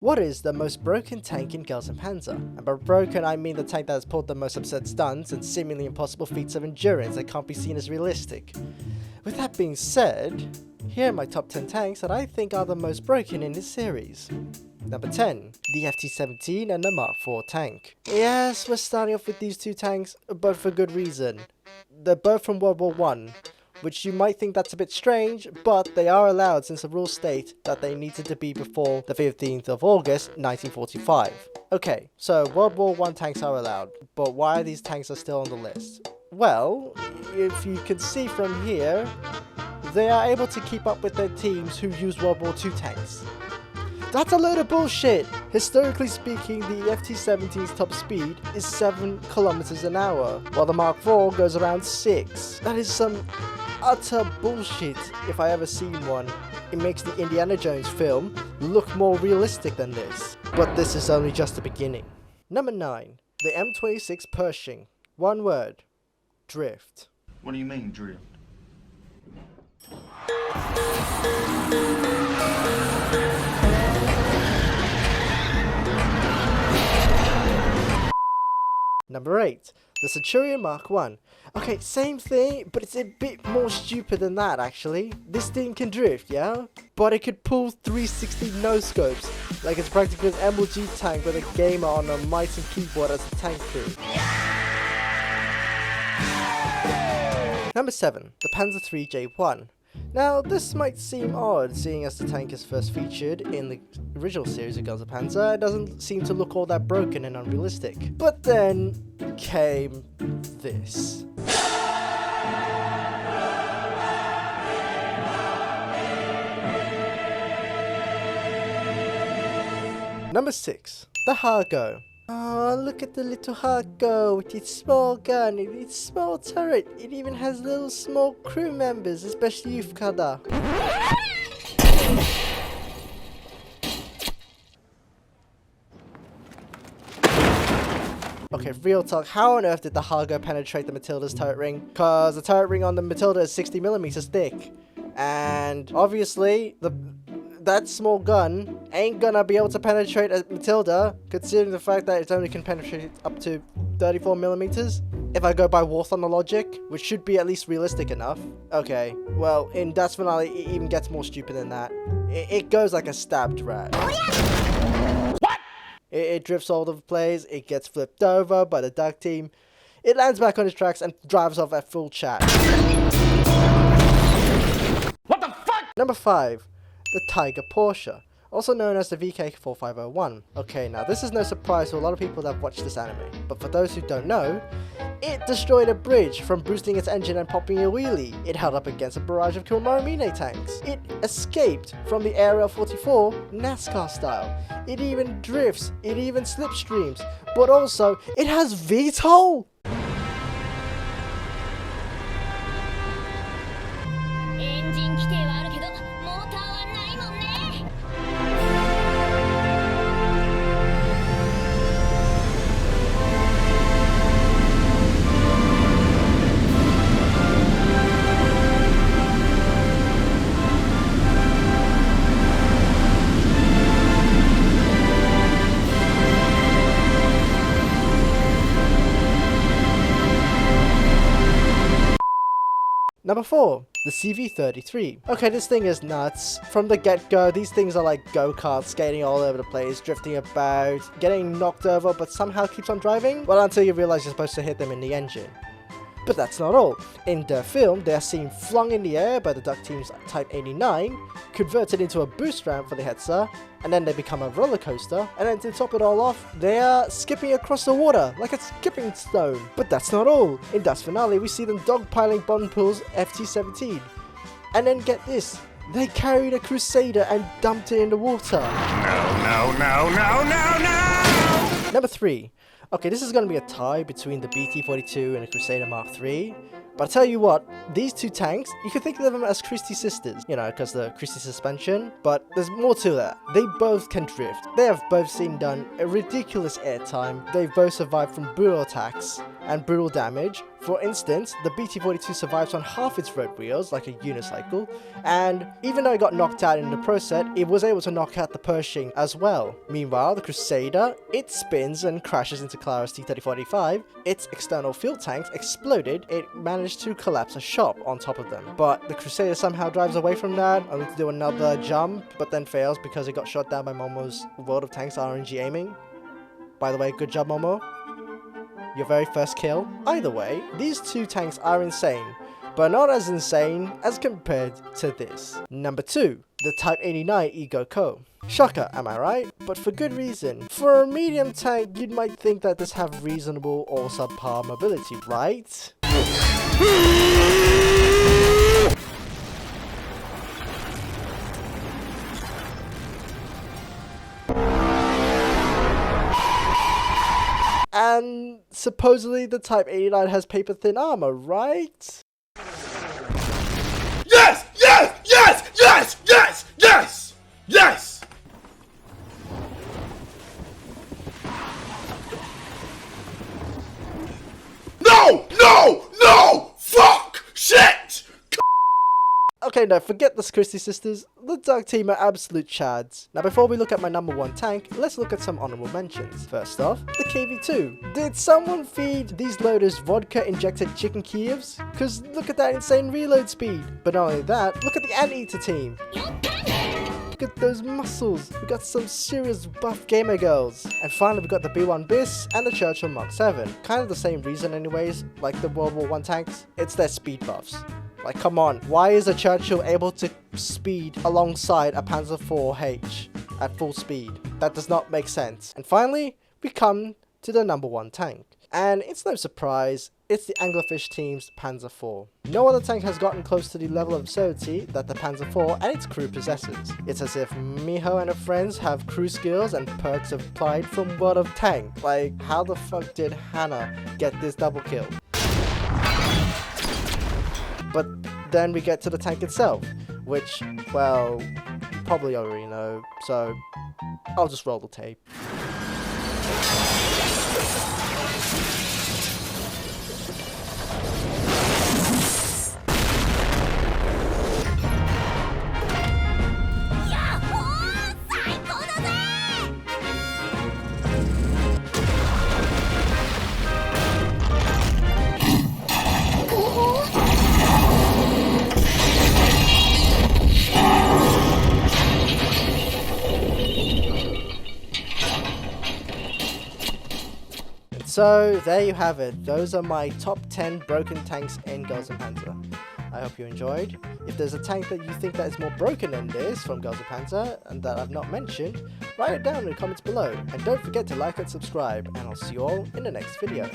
What is the most broken tank in Girls and Panzer? And by broken, I mean the tank that has pulled the most absurd stunts and seemingly impossible feats of endurance that can't be seen as realistic. With that being said, here are my top 10 tanks that I think are the most broken in this series. Number 10, the FT-17 and the Mark IV tank. Yes, we're starting off with these two tanks, but for good reason. They're both from World War I, which you might think that's a bit strange, but they are allowed since the rules state that they needed to be before the 15th of August 1945. Okay, so World War I tanks are allowed, but why these tanks are still on the list? Well, if you can see from here, they are able to keep up with their teams who use World War II tanks. That's a load of bullshit! Historically speaking, the FT-17's top speed is 7 kilometers an hour, while the Mark IV goes around 6. That is some utter bullshit if I ever seen one. It makes the Indiana Jones film look more realistic than this. But this is only just the beginning. Number 9. The M26 Pershing. One word. Drift. What do you mean, drift? Number 8. The Centurion Mark I. Okay, same thing, but it's a bit more stupid than that actually. This thing can drift, yeah? But it could pull 360 no-scopes, like it's practically an MLG tank with a gamer on a mice and keyboard as a tank crew. Number 7. The Panzer III J1. Now, this might seem odd, seeing as the tank is first featured in the original series of Guns of Panzer. It doesn't seem to look all that broken and unrealistic. But then came this. Number 6. The Hargo. Oh, look at the little Hargo with its small gun, its small turret. It even has little small crew members, especially Yufkada. Okay, real talk, how on earth did the Hargo penetrate the Matilda's turret ring? Cause the turret ring on the Matilda is 60mm thick. And obviously, that small gun ain't gonna be able to penetrate a Matilda, considering the fact that it only can penetrate up to 34mm. If I go by War Thunder logic, which should be at least realistic enough. Okay, well, in Das Finale, it even gets more stupid than that. It goes like a stabbed rat. What? It drifts all over the place, it gets flipped over by the duck team, it lands back on its tracks and drives off at full chat. What the fuck? Number 5. The Tiger Porsche, also known as the VK4501. Okay, now this is no surprise to a lot of people that have watched this anime, but for those who don't know, it destroyed a bridge from boosting its engine and popping a wheelie. It held up against a barrage of Kuramarimine tanks. It escaped from the Area 44 NASCAR style. It even drifts, it even slipstreams, but also it has VTOL! Number 4. The CV-33. Okay, this thing is nuts. From the get-go, these things are like go-karts, skating all over the place, drifting about, getting knocked over, but somehow keeps on driving? Well, until you realize you're supposed to hit them in the engine. But that's not all. In the film, they are seen flung in the air by the Duck Team's Type 89, converted into a boost ramp for the Hetzer, and then they become a roller coaster, and then to top it all off, they are skipping across the water like a skipping stone. But that's not all. In Das Finale, we see them dogpiling Bonpool's FT-17. And then get this, they carried a Crusader and dumped it in the water. No! Number 3. Okay, this is going to be a tie between the BT-42 and the Crusader Mark III. But I'll tell you what, these two tanks, you can think of them as Christie sisters, you know, because the Christie suspension, but there's more to that. They both can drift. They have both seen done a ridiculous airtime. They've both survived from brutal attacks, and brutal damage. For instance, the BT-42 survives on half its road wheels like a unicycle, and even though it got knocked out in the Pro Set, it was able to knock out the Pershing as well. Meanwhile, the Crusader, it spins and crashes into Clara's T-3045. Its external fuel tanks exploded. It managed to collapse a shop on top of them, but the Crusader somehow drives away from that, only to do another jump, but then fails because it got shot down by Momo's World of Tanks RNG aiming. By the way, good job, Momo. Your very first kill. Either way, these two tanks are insane, but not as insane as compared to this. Number 2, the Type 89 Ego Co. Shocker, am I right? But for good reason. For a medium tank, you might think that this have reasonable or subpar mobility, right? And supposedly the Type 89 has paper thin armor, right? Yes! Yes! Yes! Yes! Yes! Yes! Yes! No! No! No! Fuck! Shit! Okay, no, forget the Christie sisters. The Dark team are absolute chads. Now, before we look at my number 1 tank, let's look at some honorable mentions. First off, the KV-2. Did someone feed these loaders vodka-injected chicken Kievs? Cause look at that insane reload speed. But not only that, look at the Anteater team. Look at those muscles. We got some serious buff gamer girls. And finally, we got the B1 Bis and the Churchill Mark 7. Kind of the same reason anyways, like the World War I tanks. It's their speed buffs. Like, come on, why is a Churchill able to speed alongside a Panzer IV-H at full speed? That does not make sense. And finally, we come to the number 1 tank. And it's no surprise, it's the Anglerfish team's Panzer IV. No other tank has gotten close to the level of absurdity that the Panzer IV and its crew possesses. It's as if Miho and her friends have crew skills and perks applied from World of Tank. Like, how the fuck did Hannah get this double kill? But then we get to the tank itself, which, well, you probably already know, so I'll just roll the tape. So there you have it. Those are my top 10 broken tanks in Girls and Panzer. I hope you enjoyed. If there's a tank that you think that is more broken than this from Girls and Panzer and that I've not mentioned, write it down in the comments below. And don't forget to like and subscribe, and I'll see you all in the next video.